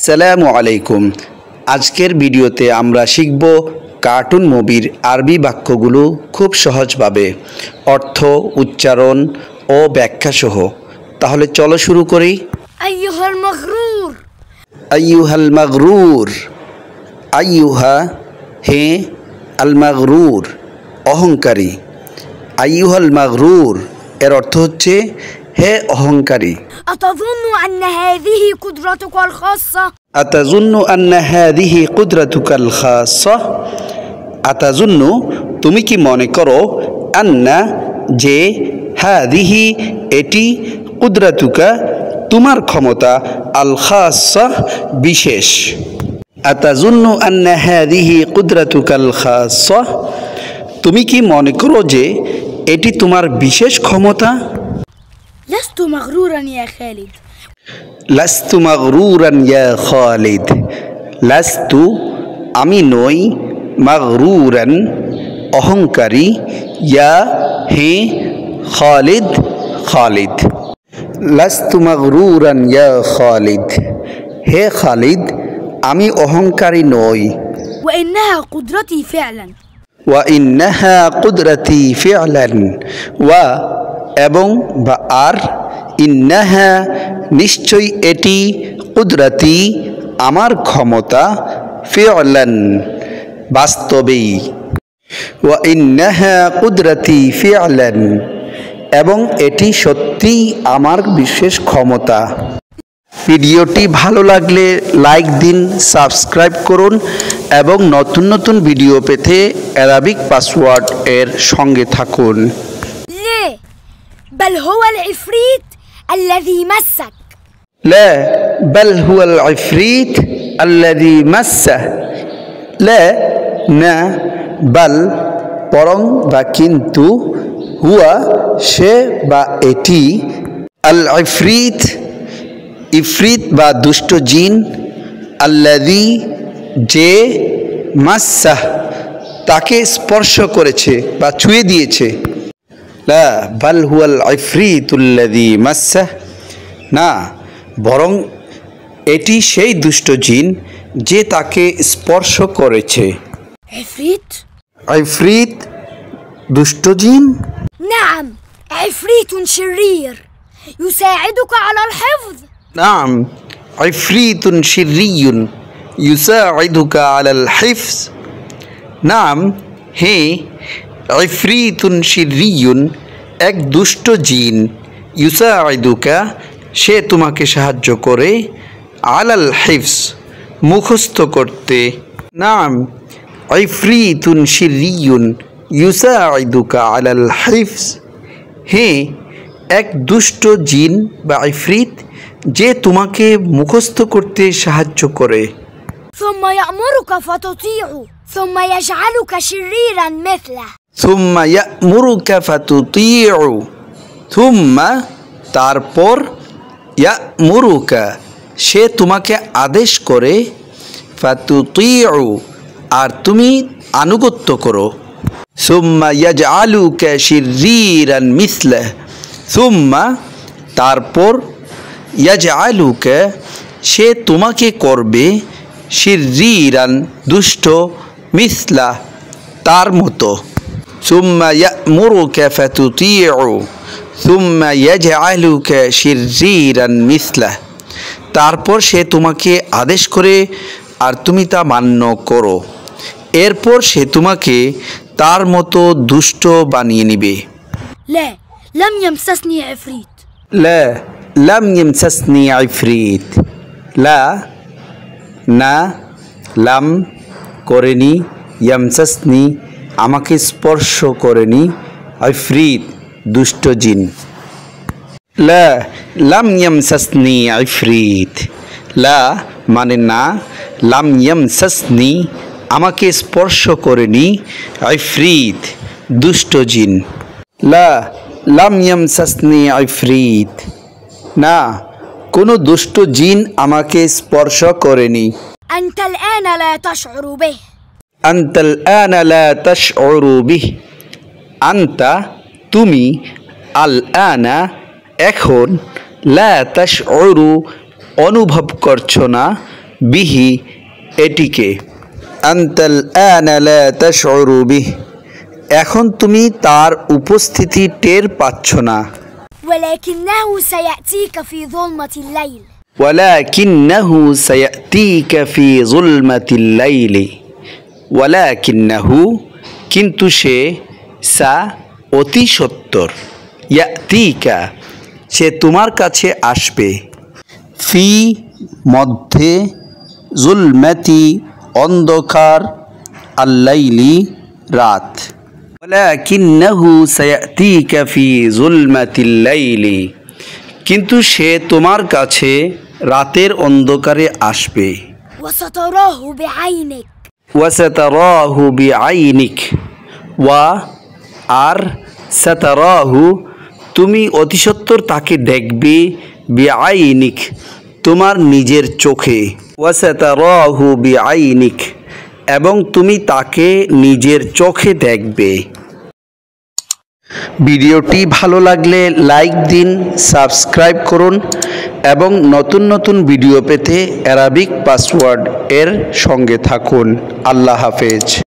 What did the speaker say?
আসসালামু আলাইকুম। আজকের ভিডিওতে আমরা শিখব কার্টুন মুভির আরবি বাক্যগুলো খুব সহজভাবে অর্থ, উচ্চারণ ও ব্যাখ্যা সহ। তাহলে চলো শুরু করি। আইয়ুহাল মাগরুর। আইয়ুহাল মাগরুর। আইয়ুহা হে, আল মাগরুর অহংকারী। আইয়ুহাল মাগরুর এর অর্থ হচ্ছে হে অহংকারী। আতাযুন্নু আন্না হাযিহি কুদরাতুকাল খাসসা। আতাযুন্নু আন্না হাযিহি কুদরাতুকাল খাসসা। আতাযুন্নু তুমি কি মনে করো, আন্না যে, হাযিহি এটি, কুদরাতুকা তোমার ক্ষমতা, আল খাসসা বিশেষ। আতাযুন্নু আন্না হাযিহি কুদরাতুকাল খাসসা তুমি কি মনে করো যে এটি তোমার বিশেষ ক্ষমতা? লাস্তু মাগরুরান ইয়া খালিদ। লাস্তু মাগরুরান ইয়া খালিদ। লাস্তু আমি নই, মাগরুরান অহংকারী, ইয়া হে, খালিদ খালিদ। লাস্তু মাগরুরান ইয়া খালিদ হে খালিদ আমি অহংকারী নই। ওয়া ইন্নাহা কুদরাতি ফি'লান। ওয়া ইন্নাহা কুদরাতি ফি'লান। ওয়া এবং বা আর, ইন্নাহা নিশ্চয়ই এটি, কুদরাতি আমার ক্ষমতা, ফি'লান বাস্তবেই। ওয়া ইন্নাহা কুদরাতি ফি'লান এবং এটি সত্যিই আমার বিশেষ ক্ষমতা। ভিডিওটি ভালো লাগলে লাইক দিন, সাবস্ক্রাইব করুন এবং নতুন নতুন ভিডিও পেতে অ্যারাবিক পাসওয়ার্ড এর সঙ্গে থাকুন। লে بل هو العفريت الذي مسك. لا بل هو العفريت الذي مسه. لا না, বাল বরং বা কিন্তু, হুয়া সে বা এটি, আল ইফরিত ইফরিত বা দুষ্ট জিন, আল্লাযী যে, মাসসাহ তাকে স্পর্শ করেছে বা ছুঁয়ে দিয়েছে। লা বাল হুয়াল ইফরিতুল্লাযী মাসসাহ না, বরং এটি সেই দুষ্ট জিন যে তাকে স্পর্শ করেছে। عفريت ইফরিত দুষ্ট জিন। نعم عفريت شرير يساعدك على الحفظ. নাম ইফরিতুন শিররিয়ুন ইউসাইদুকা আলাল হিফজ। নাম হে, ইফরিতুন শিররিয়ুন এক দুষ্ট জিন, ইউসাইদুকা সে তোমাকে সাহায্য করে, আলাল হিফজ মুখস্থ করতে। নাম ইফরিতুন শিররিয়ুন ইউসাইদুকা আলাল হিফজ হে, এক দুষ্ট জিন বা ইফরিত যে তোমাকে মুখস্থ করতে সাহায্য করে। ثم يأمرك فتطيع ثم يجعلك شريرا مثله. থুম্মা ইয়া'মুরুকা ফাতুতিউ। থুম্মা তারপর, ইয়া'মুরুকা সে তোমাকে আদেশ করে, ফাতুতিউ আর তুমি আনুগত্য করো। সুম্মা ইয়াজআলুকা শিররিরান মিসলাহ। সুম্মা তারপর, ইয়াজআলুকা সে তোমাকে করবে, শিররিরান দুষ্ট, মিসলাহ তার মতো। সুম্মা ইয়া'মুরুকা ফাতুতিউ সুম্মা ইয়াজআলুকা শিররিরান মিসলাহ তারপর সে তোমাকে আদেশ করে আর তুমি তা মান্য করো। এরপর সে তোমাকে তার মতো দুষ্ট বানিয়ে নিবে। لا لم يمسسني عفريت. লা লাম ইয়ামসাসনি ইফরিত। লা না, লাম করেনি, ইয়ামসাসনি আমাকে স্পর্শ করেনি, ইফরিত দুষ্ট জিন। লা লাম ইয়ামসাসনি ইফরিত। লা মানে না, লাম ইয়ামসাসনি আমাকে স্পর্শ করেনি, ইফরিত দুষ্ট জিন। লা লাম ইয়ামসাসনি ইফরিত না, কোনো দুষ্ট জিন আমাকে স্পর্শ করেনি। أنت الآن لا تشعر به. আনতাল আনা লা তাশউরু বিহ। আনতা তুমি, আল আনা এখন, লা তাশউরু অনুভব করছো না, বিহি এটিকে। আনতাল আনা লা তাশউরু বিহি, এখন তুমি তার উপস্থিতি টের পাচ্ছ না। ولكنه سيأتيك في ظلمة الليل ওয়ালাকিন্নাহু সায়াতিকা ফি যুলমাতিল লাইলি, ওয়ালাকিন্নাহু কিন্তু সে, সা অতি সত্বর, ইয়াতিকা সে তোমার কাছে আসবে, ফি মধ্যে, যুলমাতি অন্ধকার, আল-লাইলি রাত। ওয়ালাকিন্নাহু সায়াতিকা ফি যুলমাতিল লাইলি, কিন্তু সে তোমার কাছে রাতের অন্ধকারে আসবে। وستراه بعينك ওয়াসাতারাহু বিআইনিক, ওয়া আর, সাতারাহু তুমি অতিসত্বর তাকে দেখবে, বিআইনিক তোমার নিজের চোখে, ওয়াসাতারাহু বিআইনিক এবং তুমি তাকে নিজের চোখে দেখবে। ভিডিওটি ভালো লাগলে লাইক দিন, সাবস্ক্রাইব করুন এবং নতুন নতুন ভিডিও পেতে অ্যারাবিক পাসওয়ার্ড এর সঙ্গে থাকুন। আল্লাহ হাফেজ।